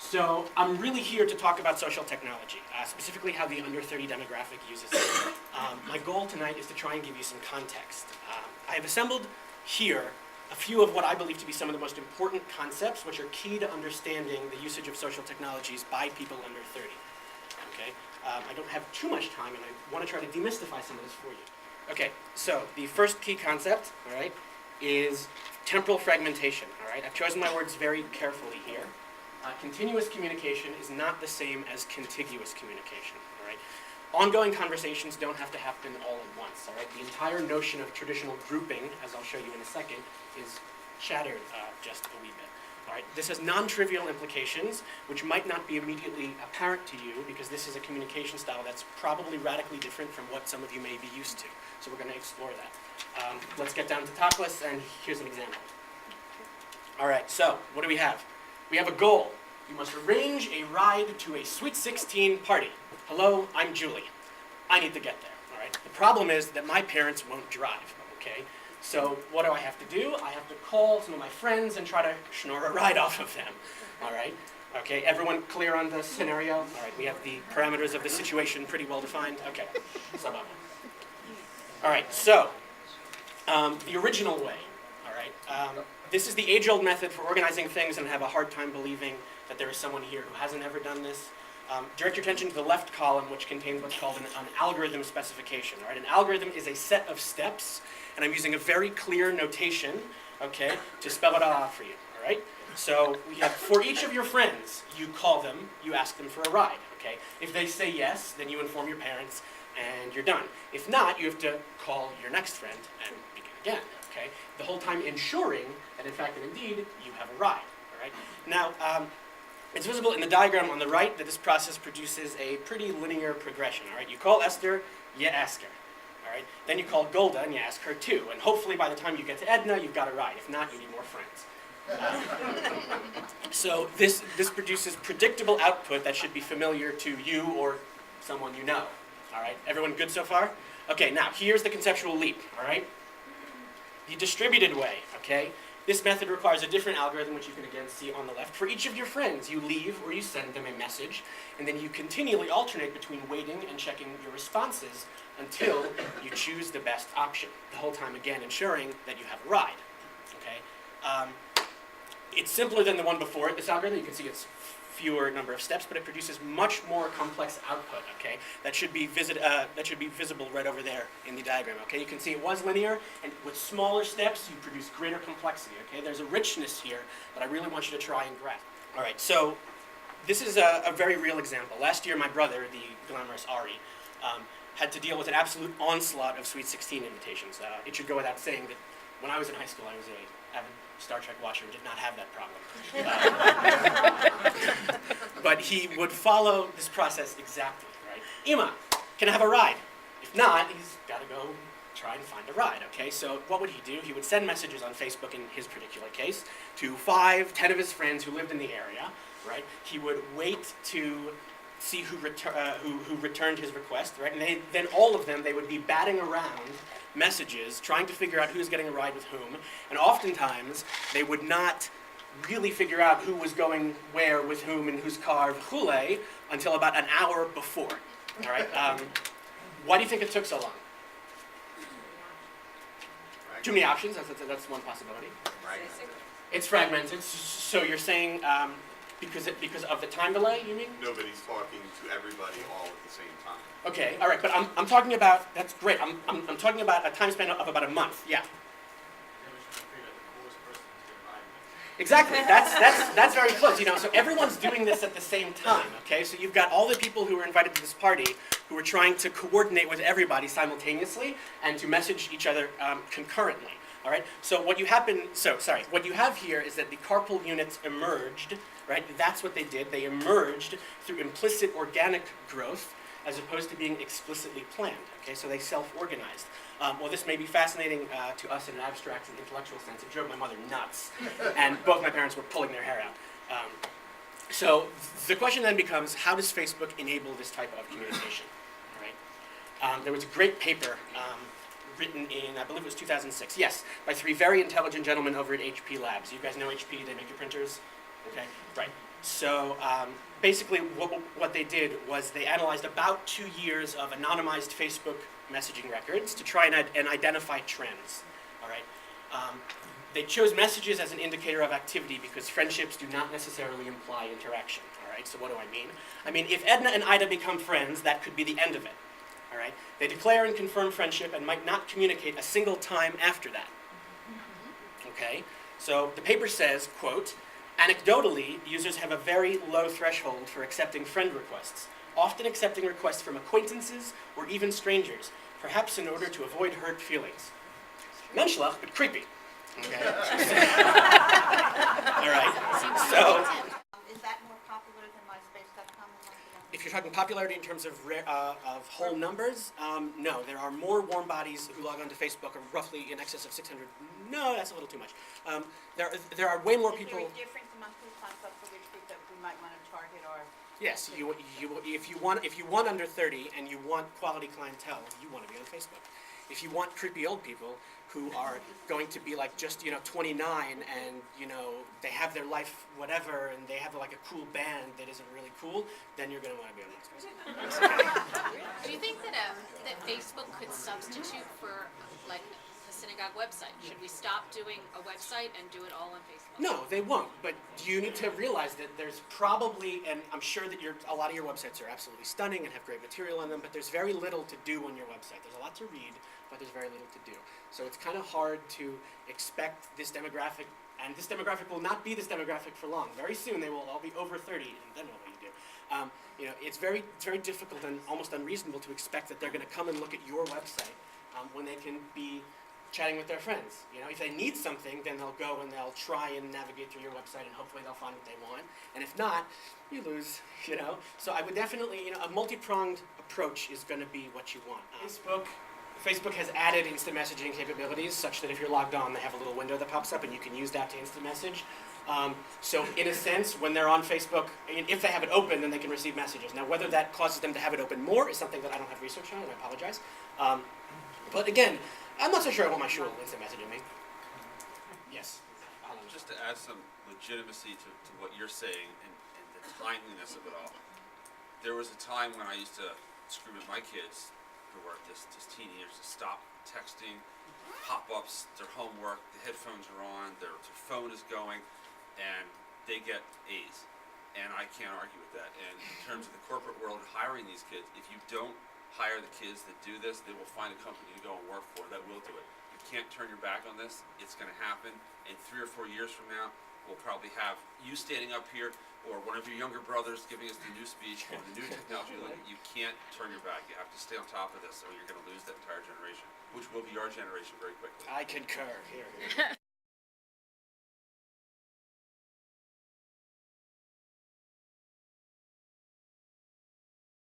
So I'm really here to talk about social technology, specifically how the under 30 demographic uses it. My goal tonight is to try and give you some context. I have assembled here a few of what I believe to be some of the most important concepts which are key to understanding the usage of social technologies by people under 30. Okay? I don't have too much time, and I want to try to demystify some of this for you. Okay, so the first key concept, all right, is temporal fragmentation. All right, I've chosen my words very carefully here. Continuous communication is not the same as contiguous communication. All right, ongoing conversations don't have to happen all at once. All right, the entire notion of traditional grouping, as I'll show you in a second, is shattered just a wee bit. All right, this has non-trivial implications, which might not be immediately apparent to you, because this is a communication style that's probably radically different from what some of you may be used to. So we're going to explore that. Let's get down to topless, and here's an example. All right, so what do we have? We have a goal. You must arrange a ride to a Sweet 16 party. Hello, I'm Julie. I need to get there. All right. The problem is that my parents won't drive. Okay. So what do I have to do? I have to call some of my friends and try to schnorr a ride off of them. All right. Okay. Everyone clear on the scenario? All right. We have the parameters of the situation pretty well defined. Okay. All right. So the original way. All right. This is the age-old method for organizing things, and I have a hard time believing that there is someone here who hasn't ever done this. Direct your attention to the left column, which contains what's called an algorithm specification. All right? An algorithm is a set of steps, and I'm using a very clear notation, okay, to spell it all out for you. All right? So we have, for each of your friends, you call them, you ask them for a ride. Okay? If they say yes, then you inform your parents, and you're done. If not, you have to call your next friend and begin again. Okay? The whole time ensuring that, in fact and indeed, you have a ride. All right? Now, it's visible in the diagram on the right that this process produces a pretty linear progression. All right? You call Esther, you ask her. All right? Then you call Golda, and you ask her too. And hopefully by the time you get to Edna, you've got a ride. If not, you need more friends. So this produces predictable output that should be familiar to you or someone you know. All right? Everyone good so far? Okay, now here's the conceptual leap. All right? The distributed way, okay? This method requires a different algorithm, which you can again see on the left. For each of your friends, you leave or you send them a message, and then you continually alternate between waiting and checking your responses until you choose the best option. The whole time, again, ensuring that you have a ride, okay? It's simpler than the one before it. This algorithm, you can see it's fewer number of steps, but it produces much more complex output, okay? That should be visible right over there in the diagram, okay? You can see it was linear, and with smaller steps, you produce greater complexity, okay? There's a richness here that I really want you to try and grasp. All right, so this is a very real example. Last year, my brother, the glamorous Ari, had to deal with an absolute onslaught of Sweet 16 invitations. It should go without saying that when I was in high school, I was an avid Star Trek watcher and did not have that problem. But he would follow this process exactly, right? Ima, can I have a ride? If not, he's got to go try and find a ride, okay? So what would he do? He would send messages on Facebook, in his particular case, to 5, 10 of his friends who lived in the area, right? He would wait to see who returned his request, right? And then all of them, they would be batting around messages, trying to figure out who's getting a ride with whom, and oftentimes they would not really figure out who was going where with whom in whose car, v'chule, until about an hour before. All right. Why do you think it took so long? Too many options. That's one possibility. It's fragmented. So you're saying because of the time delay? You mean? Nobody's talking to everybody all at the same time. Okay. All right. But I'm talking about. That's great. I'm talking about a time span of about a month. Yeah. Exactly. That's very close. You know, so everyone's doing this at the same time. Okay. So you've got all the people who were invited to this party who are trying to coordinate with everybody simultaneously and to message each other concurrently. All right. So what you have here is that the carpool units emerged. Right. That's what they did. They emerged through implicit organic growth, as opposed to being explicitly planned. Okay. So they self-organized. Well, this may be fascinating to us in an abstract and intellectual sense. It drove my mother nuts, and both my parents were pulling their hair out. So the question then becomes, how does Facebook enable this type of communication? All right. There was a great paper written in, I believe it was 2006, yes, by 3 very intelligent gentlemen over at HP Labs. You guys know HP, they make your printers? Okay, right. So basically what they did was they analyzed about 2 years of anonymized Facebook messaging records to try and identify trends. All right. They chose messages as an indicator of activity because friendships do not necessarily imply interaction. All right. So what do I mean? I mean, if Edna and Ida become friends, that could be the end of it. All right. They declare and confirm friendship and might not communicate a single time after that. Okay. So the paper says, quote, anecdotally, users have a very low threshold for accepting friend requests, often accepting requests from acquaintances or even strangers, perhaps in order to avoid hurt feelings. Menschlich, but creepy. Okay. All right. So Is that more popular than MySpace.com? if you're talking popularity in terms of whole numbers, no. There are more warm bodies who log onto Facebook, roughly in excess of 600. No, that's a little too much. There are way more people. Is there a difference among who signs up for which group that we might want to target or? Yes, if you want under 30 and you want quality clientele, you want to be on Facebook. If you want creepy old people who are going to be like just 29 and they have their life whatever and they have like a cool band that isn't really cool, then you're going to want to be on Facebook. Do you think that that Facebook could substitute for like a synagogue website? Should we stop doing a website and do it all on Facebook? No, they won't. But you need to realize that there's probably, and I'm sure that a lot of your websites are absolutely stunning and have great material on them, but there's very little to do on your website. There's a lot to read, but there's very little to do. So it's kind of hard to expect this demographic, and this demographic will not be this demographic for long. Very soon they will all be over 30, and then what will you do? It's very difficult and almost unreasonable to expect that they're going to come and look at your website when they can be chatting with their friends. If they need something, then they'll go and they'll try and navigate through your website, and hopefully they'll find what they want. And if not, you lose. So I would definitely, a multi-pronged approach is going to be what you want. Facebook has added instant messaging capabilities such that if you're logged on, they have a little window that pops up, and you can use that to instant message. So in a sense, when they're on Facebook, if they have it open, then they can receive messages. Now, whether that causes them to have it open more is something that I don't have research on, and I apologize. But again, I'm not so sure I want my shul instant messaging me. Yes. Just to add some legitimacy to what you're saying and the timeliness of it all. There was a time when I used to scream at my kids who were just teenagers to stop texting, pop-ups, their homework, the headphones are on, their phone is going, and they get A's. And I can't argue with that. And in terms of the corporate world hiring these kids, if you don't hire the kids that do this, they will find a company to go and work for that will do it. You can't turn your back on this. It's going to happen. And 3 or 4 years from now, we'll probably have you standing up here or one of your younger brothers giving us the new speech on the new technology. You can't turn your back. You have to stay on top of this or you're going to lose that entire generation, which will be our generation very quickly. I concur. Here.